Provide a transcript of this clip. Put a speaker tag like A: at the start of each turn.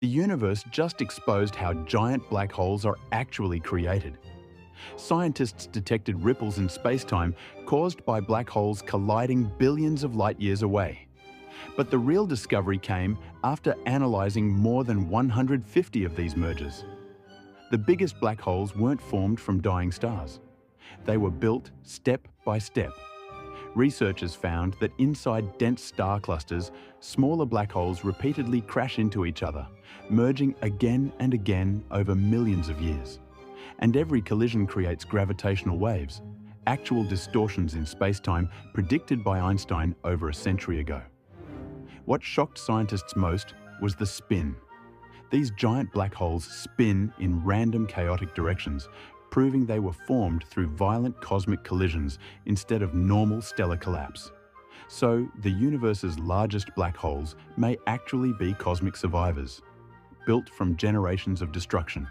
A: The universe just exposed how giant black holes are actually created. Scientists detected ripples in spacetime caused by black holes colliding billions of light years away. But the real discovery came after analysing more than 150 of these mergers. The biggest black holes weren't formed from dying stars. They were built step by step. Researchers found that inside dense star clusters, smaller black holes repeatedly crash into each other, merging again and again over millions of years. And every collision creates gravitational waves, actual distortions in spacetime predicted by Einstein over a century ago. What shocked scientists most was the spin. These giant black holes spin in random chaotic directions, proving they were formed through violent cosmic collisions instead of normal stellar collapse. So, the universe's largest black holes may actually be cosmic survivors, built from generations of destruction.